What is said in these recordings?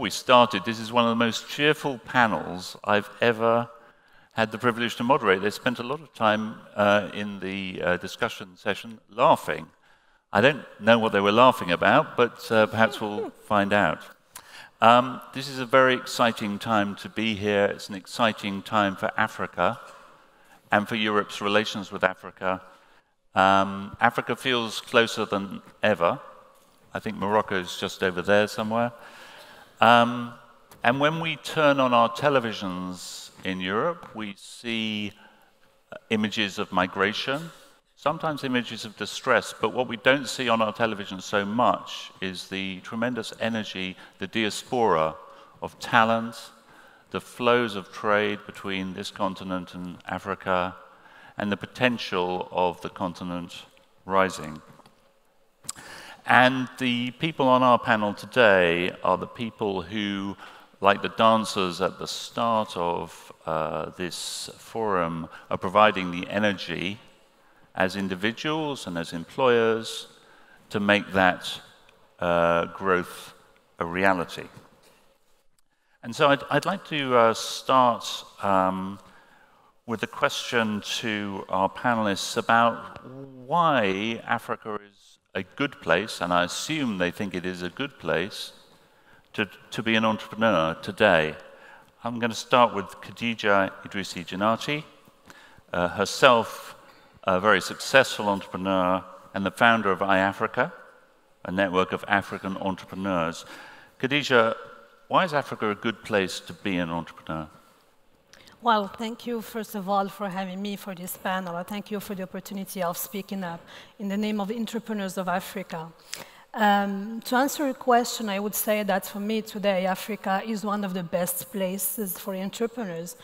we started, this is one of the most cheerful panels I've ever had the privilege to moderate. They spent a lot of time in the discussion session laughing. I don't know what they were laughing about, but perhaps we'll find out. This is a very exciting time to be here. It's an exciting time for Africa and for Europe's relations with Africa. Africa feels closer than ever. I think Morocco is just over there somewhere. And when we turn on our televisions in Europe, we see images of migration, sometimes images of distress, but what we don't see on our television so much is the tremendous energy, the diaspora of talent, the flows of trade between this continent and Africa, and the potential of the continent rising. And the people on our panel today are the people who, like the dancers at the start of this forum, are providing the energy as individuals and as employers to make that growth a reality. And so I'd like to start with a question to our panelists about why Africa is a good place, and I assume they think it is a good place, to be an entrepreneur today. I'm going to start with Khadija Idrissi Janati, herself a very successful entrepreneur and the founder of iAfrica, a network of African entrepreneurs. Khadija, why is Africa a good place to be an entrepreneur? Well, thank you, first of all, for having me for this panel. Thank you for the opportunity of speaking up in the name of the entrepreneurs of Africa. To answer your question, I would say that for me today, Africa is one of the best places for entrepreneurs.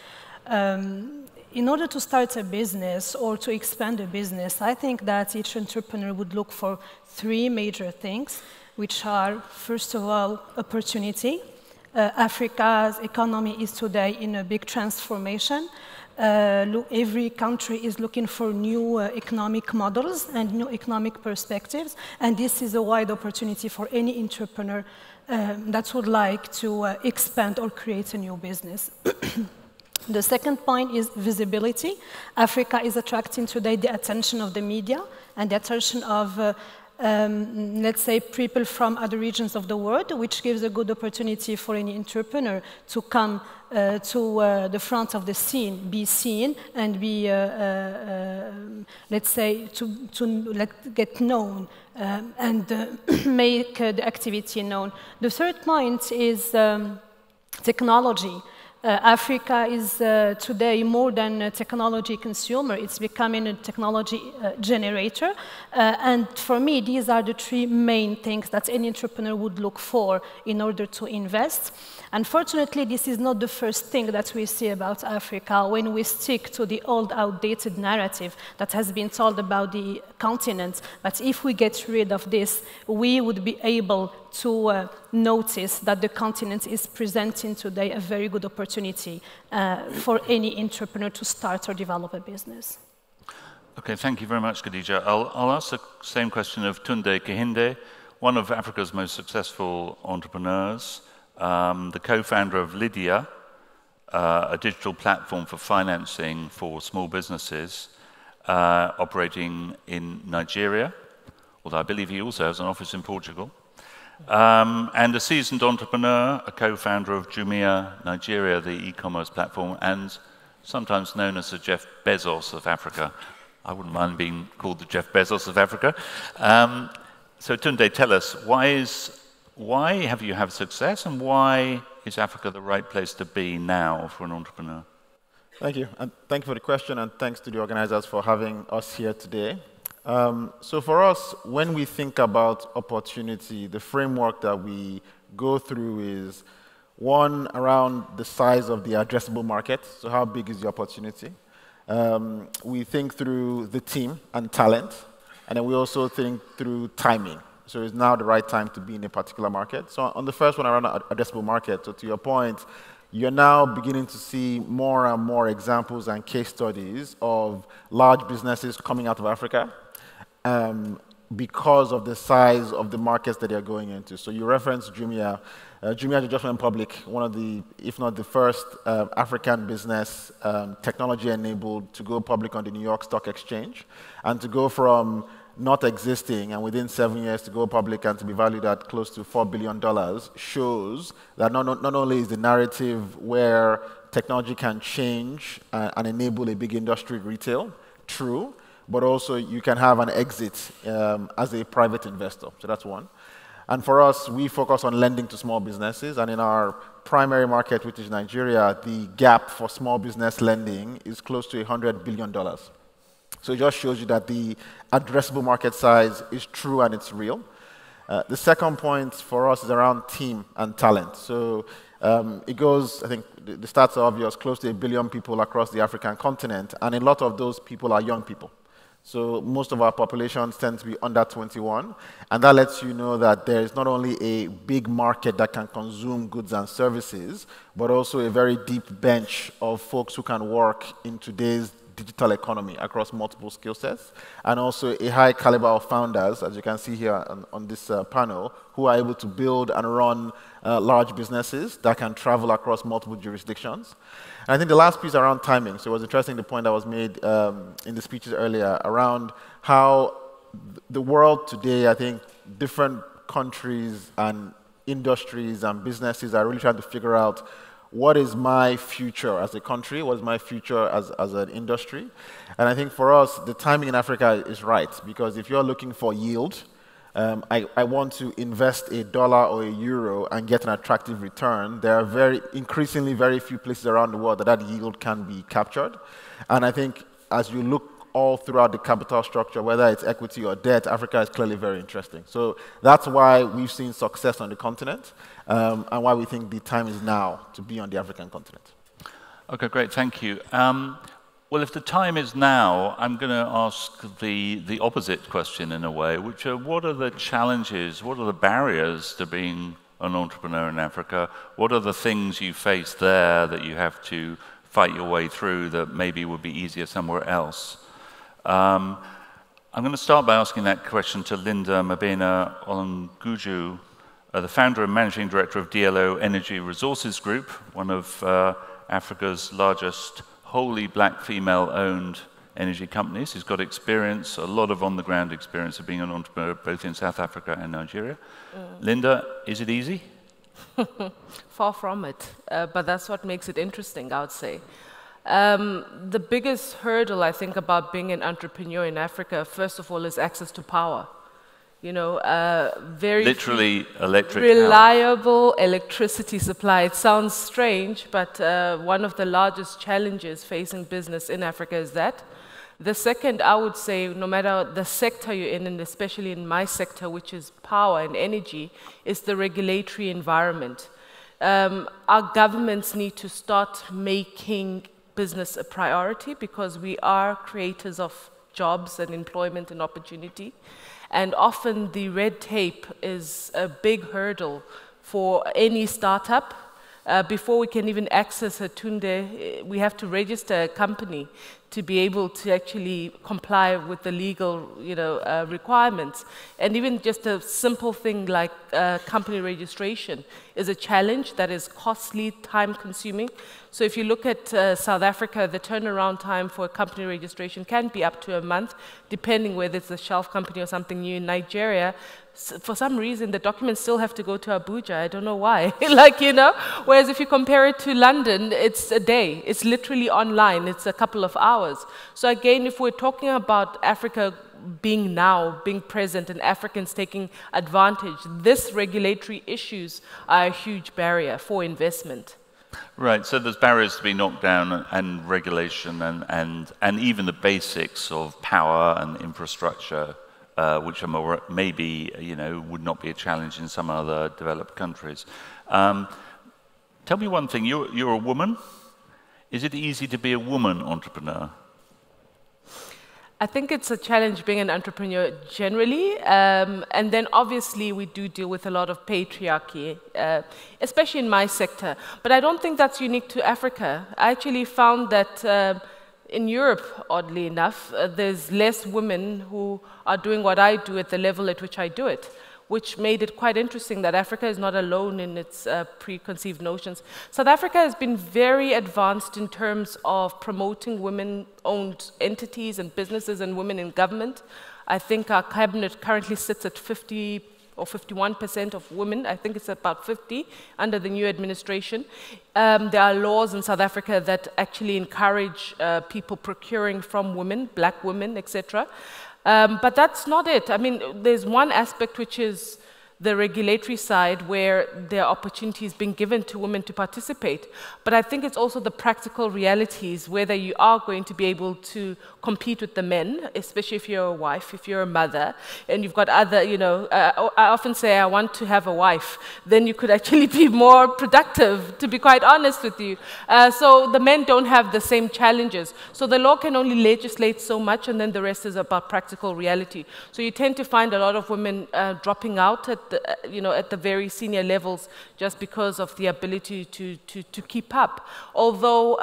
In order to start a business or to expand a business, I think that each entrepreneur would look for three major things, which are, first of all, opportunity. Africa's economy is today in a big transformation. Every country is looking for new economic models and new economic perspectives, and this is a wide opportunity for any entrepreneur that would like to expand or create a new business. The second point is visibility. Africa is attracting today the attention of the media and the attention of let's say, people from other regions of the world, which gives a good opportunity for any entrepreneur to come to the front of the scene, be seen, and be, let's say, to get known and make the activity known. The third point is technology. Africa is today more than a technology consumer. It's becoming a technology generator. And for me, these are the three main things that any entrepreneur would look for in order to invest. Unfortunately, this is not the first thing that we see about Africa when we stick to the old, outdated narrative that has been told about the continent. But if we get rid of this, we would be able to notice that the continent is presenting today a very good opportunity for any entrepreneur to start or develop a business. Okay, thank you very much, Khadija. I'll ask the same question of Tunde Kehinde, one of Africa's most successful entrepreneurs, the co-founder of Lydia, a digital platform for financing for small businesses operating in Nigeria, although I believe he also has an office in Portugal. And a seasoned entrepreneur, a co-founder of Jumia Nigeria, the e-commerce platform, and sometimes known as the Jeff Bezos of Africa. I wouldn't mind being called the Jeff Bezos of Africa. So Tunde, tell us, why have you had success, and why is Africa the right place to be now for an entrepreneur? Thank you, and thank you for the question, and thanks to the organizers for having us here today. So for us, when we think about opportunity, the framework that we go through is, one, around the size of the addressable market, so how big is the opportunity? We think through the team and talent, and then we also think through timing. So is now the right time to be in a particular market? So on the first one around addressable market, so to your point, you're now beginning to see more and more examples and case studies of large businesses coming out of Africa because of the size of the markets that they're going into. So you referenced Jumia. Jumia just went public, one of the, if not the first African business technology-enabled to go public on the New York Stock Exchange, and to go from not existing and within 7 years to go public and to be valued at close to $4 billion shows that not only is the narrative where technology can change and enable a big industry, retail, true, but also you can have an exit as a private investor. So that's one. And for us, we focus on lending to small businesses. And in our primary market, which is Nigeria, the gap for small business lending is close to $100 billion. So it just shows you that the addressable market size is true and it's real. The second point for us is around team and talent. So it goes, I think the stats are obvious, close to 1 billion people across the African continent. And a lot of those people are young people. So most of our populations tend to be under 21, and that lets you know that there is not only a big market that can consume goods and services, but also a very deep bench of folks who can work in today's digital economy across multiple skill sets, and also a high caliber of founders, as you can see here on this panel, who are able to build and run large businesses that can travel across multiple jurisdictions. And I think the last piece around timing, so it was interesting the point that was made in the speeches earlier around how the world today, I think different countries and industries and businesses are really trying to figure out what is my future as a country, what is my future as an industry. And I think for us, the timing in Africa is right, because if you're looking for yield, I want to invest $1 or €1 and get an attractive return. There are increasingly very few places around the world that yield can be captured. And I think as you look all throughout the capital structure, whether it's equity or debt, Africa is clearly very interesting. So that's why we've seen success on the continent, and why we think the time is now to be on the African continent. Okay, great, thank you. Well, if the time is now, I'm going to ask the opposite question in a way, which are what are the challenges, what are the barriers to being an entrepreneur in Africa? What are the things you face there that you have to fight your way through that maybe would be easier somewhere else? I'm going to start by asking that question to Linda Mabena Onguju, the founder and managing director of DLO Energy Resources Group, one of Africa's largest wholly black female-owned energy companies. He's got experience, a lot of on-the-ground experience of being an entrepreneur, both in South Africa and Nigeria. Linda, is it easy? Far from it, but that's what makes it interesting, I would say. The biggest hurdle, I think, about being an entrepreneur in Africa, first of all, is access to power. You know, very literally electric reliable power. Electricity supply. It sounds strange, but one of the largest challenges facing business in Africa is that. The second, I would say, no matter the sector you're in, and especially in my sector, which is power and energy, is the regulatory environment. Our governments need to start making business a priority, because we are creators of jobs and employment and opportunity. And often the red tape is a big hurdle for any startup. Before we can even access a Tunde, we have to register a company to be able to actually comply with the legal requirements. And even just a simple thing like company registration is a challenge that is costly, time-consuming. So if you look at South Africa, the turnaround time for a company registration can be up to a month, depending whether it's a shelf company or something new. In Nigeria, for some reason, the documents still have to go to Abuja. I don't know why. Whereas if you compare it to London, it's a day. It's literally online. It's a couple of hours. So again, if we're talking about Africa being present, and Africans taking advantage, this regulatory issues are a huge barrier for investment. Right, so there's barriers to be knocked down, and regulation, and even the basics of power and infrastructure, which are more, maybe, would not be a challenge in some other developed countries. Tell me one thing, you're a woman. Is it easy to be a woman entrepreneur? I think it's a challenge being an entrepreneur generally, and then obviously we do deal with a lot of patriarchy, especially in my sector. But I don't think that's unique to Africa. I actually found that in Europe, oddly enough, there's less women who are doing what I do at the level at which I do it. which made it quite interesting that Africa is not alone in its preconceived notions. South Africa has been very advanced in terms of promoting women-owned entities and businesses and women in government. I think our cabinet currently sits at 50 or 51% of women. I think it's about 50 under the new administration. There are laws in South Africa that actually encourage people procuring from women, black women, etc. But that's not it. I mean, there's one aspect which is the regulatory side where there are opportunities being given to women to participate. But I think it's also the practical realities, whether you are going to be able to compete with the men, especially if you're a wife, if you're a mother, and you've got other, you know, I often say I want to have a wife, then you could actually be more productive, to be quite honest with you. So the men don't have the same challenges. So the law can only legislate so much, and then the rest is about practical reality. So you tend to find a lot of women dropping out at the very senior levels just because of the ability to keep up. Although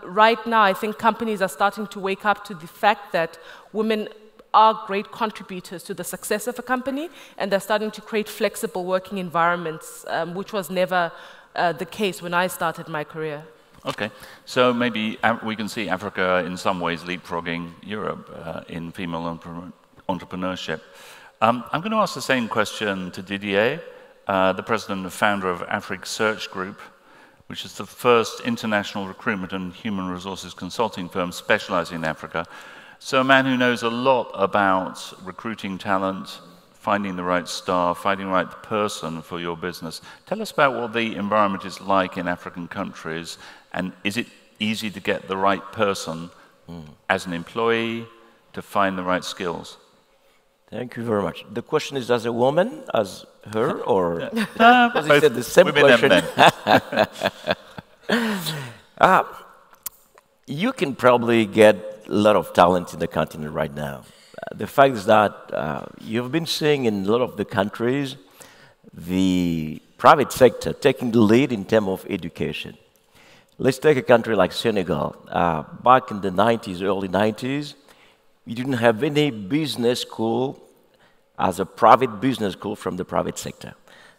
right now I think companies are starting to wake up to the fact that women are great contributors to the success of a company, and they're starting to create flexible working environments, which was never the case when I started my career. Okay, so maybe we can see Africa in some ways leapfrogging Europe in female entrepreneurship. I'm going to ask the same question to Didier, the president and founder of Africa Search Group, which is the first international recruitment and human resources consulting firm specializing in Africa. So a man who knows a lot about recruiting talent, finding the right staff, finding the right person for your business. Tell us about what the environment is like in African countries, and is it easy to get the right person as an employee to find the right skills? Thank you very much. The question is as a woman, as her, or because he said the same question. You can probably get a lot of talent in the continent right now. The fact is that you've been seeing in a lot of the countries the private sector taking the lead in terms of education. Let's take a country like Senegal. Back in the 90s, early 90s, we didn't have any business school as a private business school from the private sector.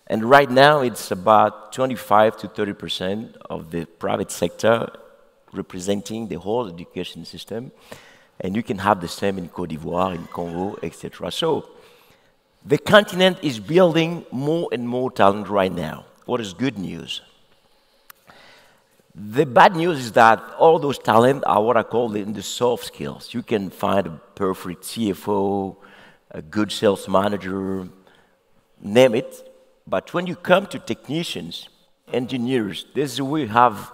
And right now, it's about 25 to 30% of the private sector representing the whole education system. And you can have the same in Côte d'Ivoire, in Congo, etc. So the continent is building more and more talent right now. What is good news? The bad news is that all those talents are what I call the soft skills. You can find a perfect CFO, a good sales manager, name it. But when you come to technicians, engineers, this is where we have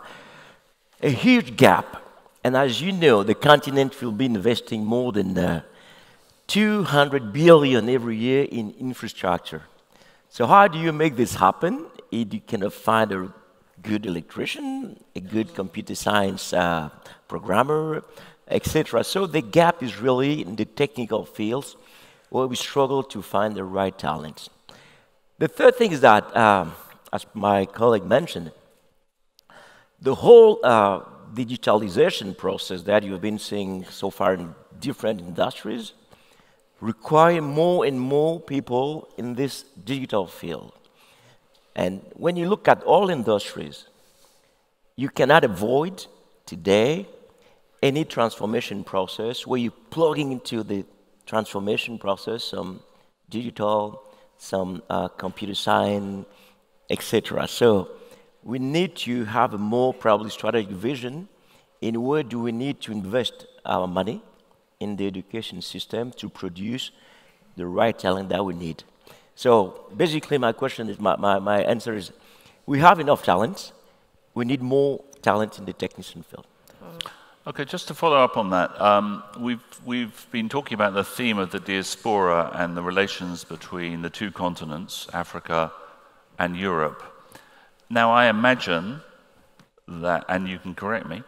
a huge gap. And as you know, the continent will be investing more than 200 billion every year in infrastructure. So how do you make this happen? You cannot find a good electrician, a good computer science programmer, etc. So the gap is really in the technical fields where we struggle to find the right talents. The third thing is that, as my colleague mentioned, the whole digitalization process that you've been seeing so far in different industries require more and more people in this digital field. And when you look at all industries, you cannot avoid today any transformation process where you're plugging into the transformation process some digital, some computer science, etc. So we need to have a more probably strategic vision in where do we need to invest our money in the education system to produce the right talent that we need. So basically my question is, my answer is, we have enough talent, we need more talent in the technician field. Okay, just to follow up on that, we've been talking about the theme of the diaspora and the relations between the two continents, Africa and Europe. Now I imagine that, and you can correct me,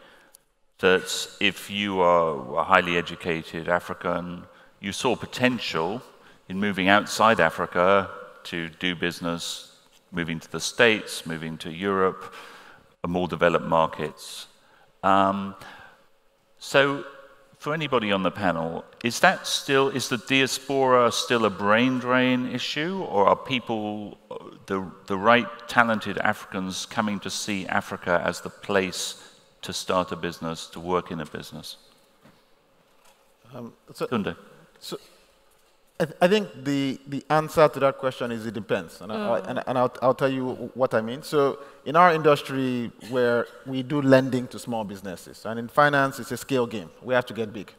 that if you are a highly educated African, you saw potential in moving outside Africa to do business, moving to the States, moving to Europe, more developed markets. So for anybody on the panel, is the diaspora still a brain drain issue, or are people, the right talented Africans, coming to see Africa as the place to start a business, to work in a business? Tunde. So I think the answer to that question is it depends, and I'll tell you what I mean. So in our industry, where we do lending to small businesses, and in finance, it's a scale game. We have to get big.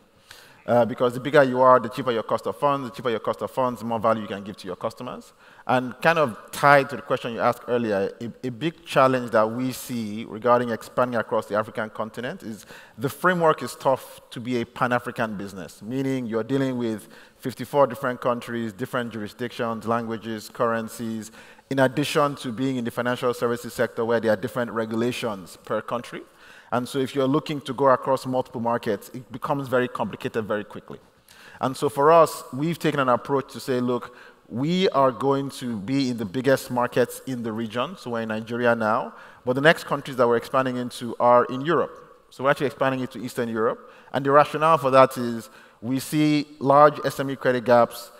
Because the bigger you are, the cheaper your cost of funds. The cheaper your cost of funds, the more value you can give to your customers. And kind of tied to the question you asked earlier, a big challenge that we see regarding expanding across the African continent is the framework is tough to be a Pan-African business, meaning you're dealing with 54 different countries, different jurisdictions, languages, currencies, in addition to being in the financial services sector where there are different regulations per country. And so if you're looking to go across multiple markets, it becomes very complicated very quickly. And so for us, we've taken an approach to say, look, we are going to be in the biggest markets in the region. So we're in Nigeria now. But the next countries that we're expanding into are in Europe. So we're actually expanding into Eastern Europe. And the rationale for that is we see large SME credit gaps,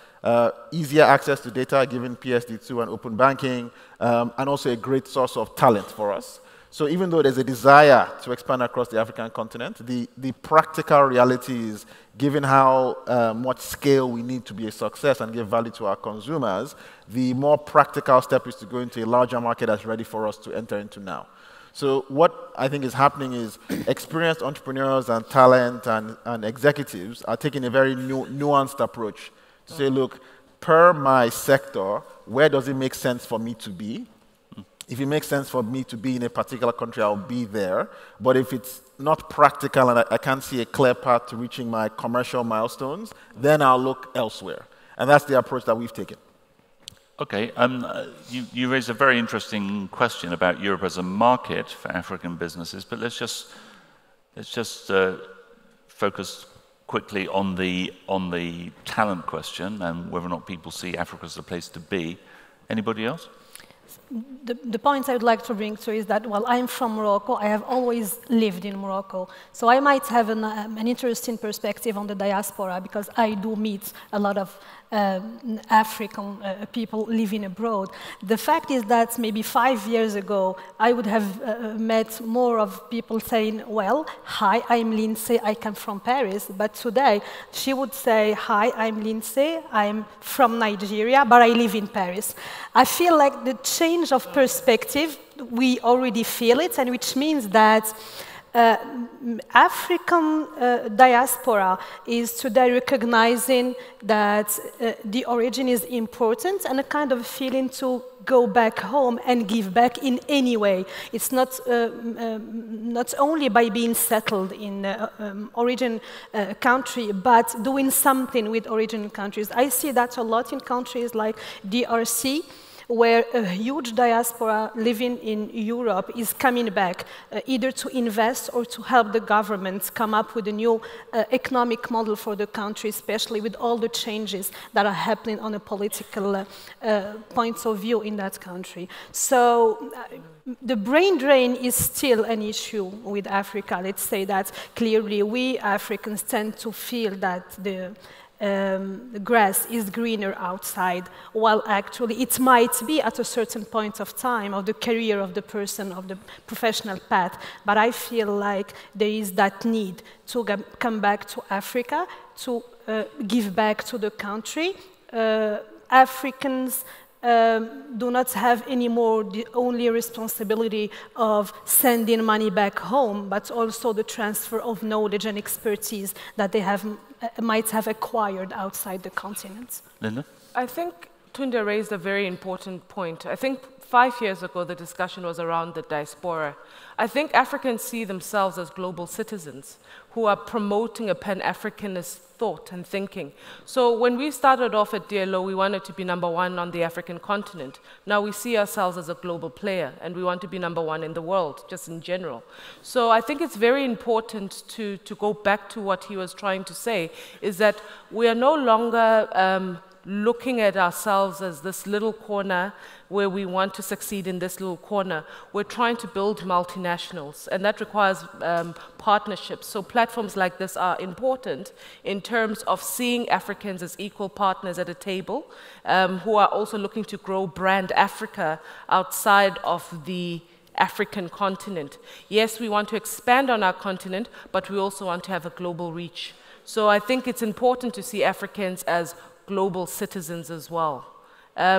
easier access to data given PSD2 and open banking, and also a great source of talent for us. So even though there's a desire to expand across the African continent, the practical reality is, given how much scale we need to be a success and give value to our consumers, the more practical step is to go into a larger market that's ready for us to enter into now. So what I think is happening is experienced entrepreneurs and talent and executives are taking a very nuanced approach to say, look, per my sector, where does it make sense for me to be? If it makes sense for me to be in a particular country, I'll be there. But if it's not practical and I can't see a clear path to reaching my commercial milestones, then I'll look elsewhere. And that's the approach that we've taken. Okay, you raised a very interesting question about Europe as a market for African businesses, but let's just focus quickly on the talent question and whether or not people see Africa as a place to be. Anybody else? The point I would like to bring to is that, well, I'm from Morocco. I have always lived in Morocco. So I might have an interesting perspective on the diaspora because I do meet a lot of African people living abroad. The fact is that maybe 5 years ago, I would have met more of people saying, well, hi, I'm Lindsay, I come from Paris. But today, she would say, hi, I'm Lindsay, I'm from Nigeria, but I live in Paris. I feel like the change of perspective, we already feel it, and which means that African diaspora is today recognizing that the origin is important and a kind of feeling to go back home and give back in any way. It's not only by being settled in origin country, but doing something with origin countries. I see that a lot in countries like DRC, where a huge diaspora living in Europe is coming back, either to invest or to help the government come up with a new economic model for the country, especially with all the changes that are happening on a political point of view in that country. So the brain drain is still an issue with Africa. Let's say that clearly. We Africans tend to feel that the grass is greener outside, while actually it might be at a certain point of time of the career of the person, of the professional path. But I feel like there is that need to come back to Africa, to give back to the country. Africans do not have anymore the only responsibility of sending money back home, but also the transfer of knowledge and expertise that they might have acquired outside the continent. Linda? I think Tunde raised a very important point. I think 5 years ago, the discussion was around the diaspora. I think Africans see themselves as global citizens who are promoting a Pan-Africanist thought and thinking. So when we started off at DLO, we wanted to be #1 on the African continent. Now we see ourselves as a global player, and we want to be #1 in the world, just in general. So I think it's very important to go back to what he was trying to say, is that we are no longer looking at ourselves as this little corner where we want to succeed in this little corner. We're trying to build multinationals, and that requires partnerships. So platforms like this are important in terms of seeing Africans as equal partners at a table, who are also looking to grow brand Africa outside of the African continent. Yes, we want to expand on our continent, but we also want to have a global reach. So I think it's important to see Africans as global citizens as well.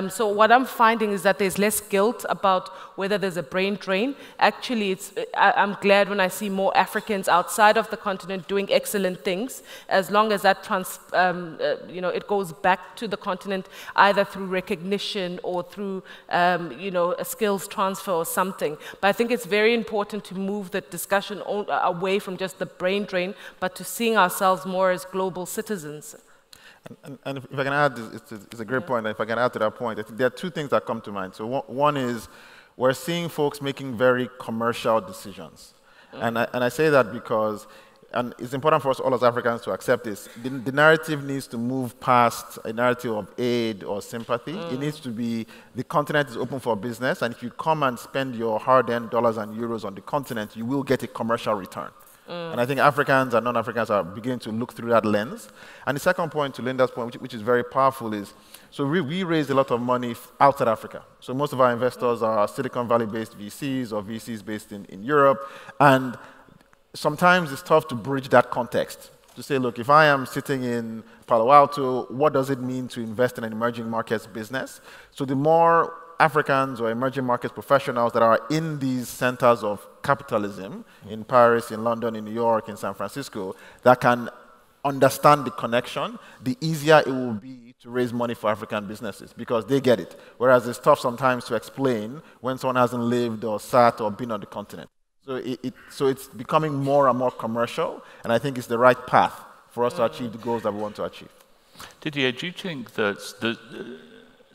So what I'm finding is that there's less guilt about whether there's a brain drain. Actually, I'm glad when I see more Africans outside of the continent doing excellent things, as long as that it goes back to the continent either through recognition or through a skills transfer or something. But I think it's very important to move the discussion away from just the brain drain, but to seeing ourselves more as global citizens. And if I can add, it's a great point. If I can add to that point, I think there are two things that come to mind. So one is we're seeing folks making very commercial decisions. And I say that because, and it's important for us all as Africans to accept this, the narrative needs to move past a narrative of aid or sympathy. It needs to be, the continent is open for business, and if you come and spend your hard-earned dollars and euros on the continent, you will get a commercial return. And I think Africans and non-Africans are beginning to look through that lens. And the second point, to Linda's point, which is very powerful, is so we raised a lot of money outside Africa. So most of our investors are Silicon Valley-based VCs or VCs based in Europe. And sometimes it's tough to bridge that context, to say, look, if I am sitting in Palo Alto, what does it mean to invest in an emerging markets business? So the more Africans or emerging markets professionals that are in these centers of capitalism, in Paris, in London, in New York, in San Francisco, that can understand the connection, the easier it will be to raise money for African businesses, because they get it. Whereas it's tough sometimes to explain when someone hasn't lived or sat or been on the continent. So it's becoming more and more commercial, and I think it's the right path for us to achieve the goals that we want to achieve. Didier, do you think that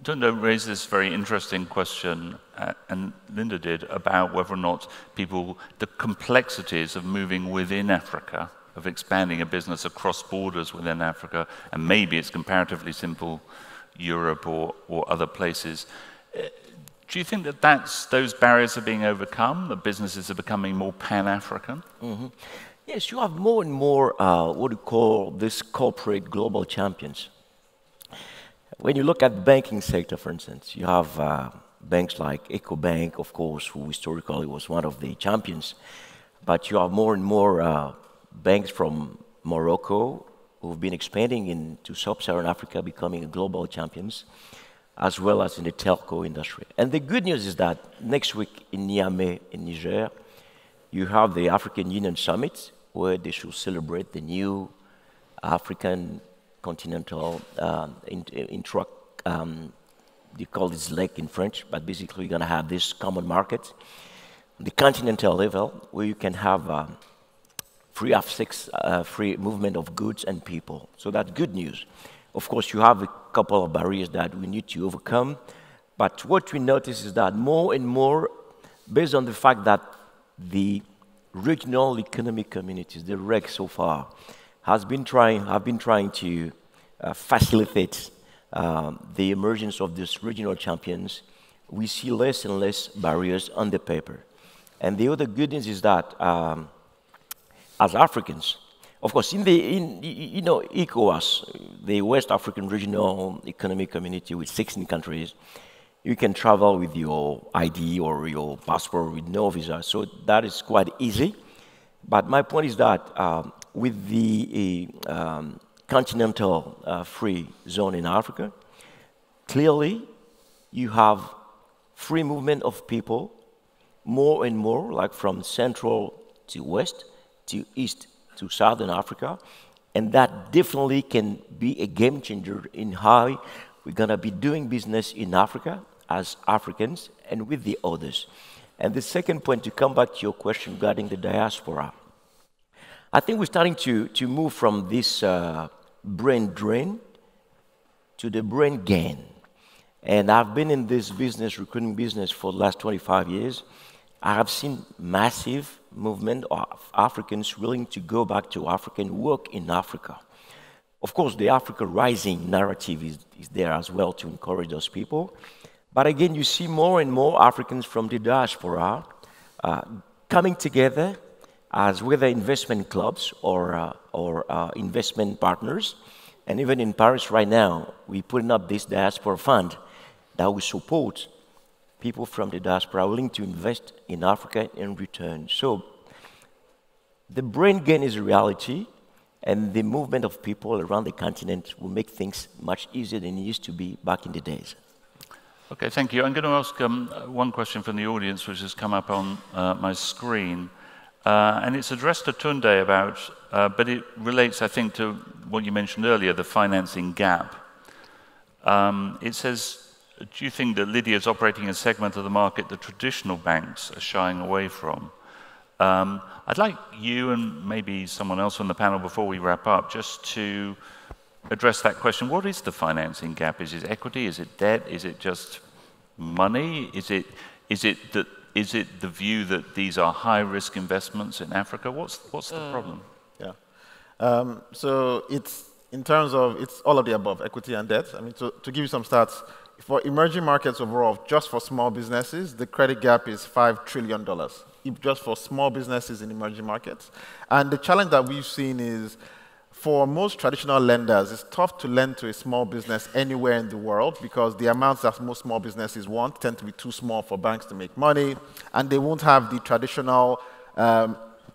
Tunde raised this very interesting question, and Linda did, about whether or not the complexities of moving within Africa, of expanding a business across borders within Africa, and maybe it's comparatively simple Europe or other places. Do you think that those barriers are being overcome, that businesses are becoming more pan-African? Yes, you have more and more what we call this corporate global champions. When you look at the banking sector, for instance, you have banks like EcoBank, of course, who historically was one of the champions. But you have more and more banks from Morocco who've been expanding into sub-Saharan Africa, becoming global champions, as well as in the telco industry. And the good news is that next week in Niamey, in Niger, you have the African Union Summit, where they should celebrate the new African continental they call this lake in French, but basically you're going to have this common market, the continental level, where you can have free movement of goods and people. So that's good news. Of course, you have a couple of barriers that we need to overcome, but what we notice is that more and more, based on the fact that the regional economic communities, the REC so far, have been trying to facilitate the emergence of these regional champions, we see less and less barriers on the paper. And the other good news is that as Africans, of course, in ECOWAS, the West African Regional Economic Community with 16 countries, you can travel with your ID or your passport with no visa, so that is quite easy. But my point is that with the continental free zone in Africa, clearly you have free movement of people more and more, like from central to west to east to southern Africa, and that definitely can be a game changer in how we're going to be doing business in Africa as Africans and with the others. And the second point, to come back to your question regarding the diaspora, I think we're starting to move from this brain drain to the brain gain. And I've been in this business, recruiting business, for the last 25 years. I have seen massive movement of Africans willing to go back to Africa and work in Africa. Of course, the Africa Rising narrative is there as well to encourage those people. But again, you see more and more Africans from the diaspora coming together as whether investment clubs or investment partners. And even in Paris right now, we're putting up this diaspora fund that will support people from the diaspora willing to invest in Africa in return. So the brain gain is a reality, and the movement of people around the continent will make things much easier than it used to be back in the days. Okay, thank you. I'm going to ask one question from the audience, which has come up on my screen. And it's addressed to Tunde about, but it relates, I think, to what you mentioned earlier, the financing gap. It says, do you think that Lydia is operating a segment of the market the traditional banks are shying away from? I'd like you and maybe someone else on the panel before we wrap up just to address that question. What is the financing gap? Is it equity? Is it debt? Is it just money? Is it the view that these are high-risk investments in Africa? What's the problem? Yeah. So it's in terms of, it's all of the above, equity and debt. I mean, to give you some stats, for emerging markets overall, just for small businesses, the credit gap is $5 trillion, just for small businesses in emerging markets. And the challenge that we've seen is, for most traditional lenders, it's tough to lend to a small business anywhere in the world because the amounts that most small businesses want tend to be too small for banks to make money, and they won't have the traditional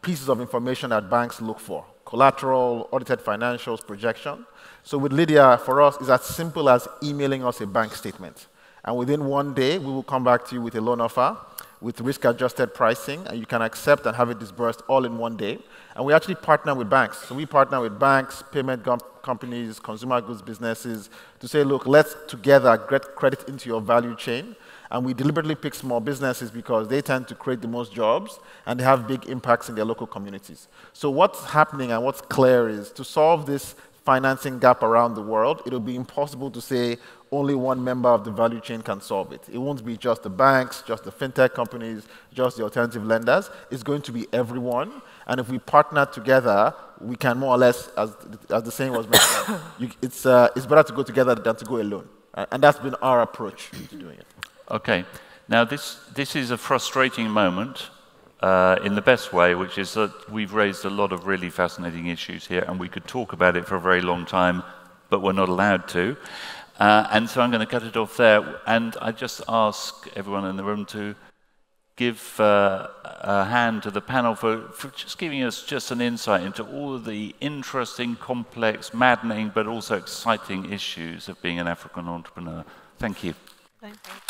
pieces of information that banks look for: collateral, audited financials, projection. So with Lydia, for us, it's as simple as emailing us a bank statement. And within one day, we will come back to you with a loan offer with risk-adjusted pricing, and you can accept and have it disbursed all in one day. And we actually partner with banks. So we partner with banks, payment companies, consumer goods businesses to say, look, let's together get credit into your value chain. And we deliberately pick small businesses because they tend to create the most jobs and they have big impacts in their local communities. So what's happening and what's clear is to solve this financing gap around the world, it'll be impossible to say only one member of the value chain can solve it. It won't be just the banks, just the fintech companies, just the alternative lenders. It's going to be everyone. And if we partner together, we can more or less, as the saying was mentioned, it's better to go together than to go alone. And that's been our approach to doing it. Okay. Now, this is a frustrating moment in the best way, which is that we've raised a lot of really fascinating issues here, and we could talk about it for a very long time, but we're not allowed to. And so I'm going to cut it off there. And I just ask everyone in the room to give a hand to the panel for just giving us just an insight into all of the interesting, complex, maddening, but also exciting issues of being an African entrepreneur. Thank you. Thank you.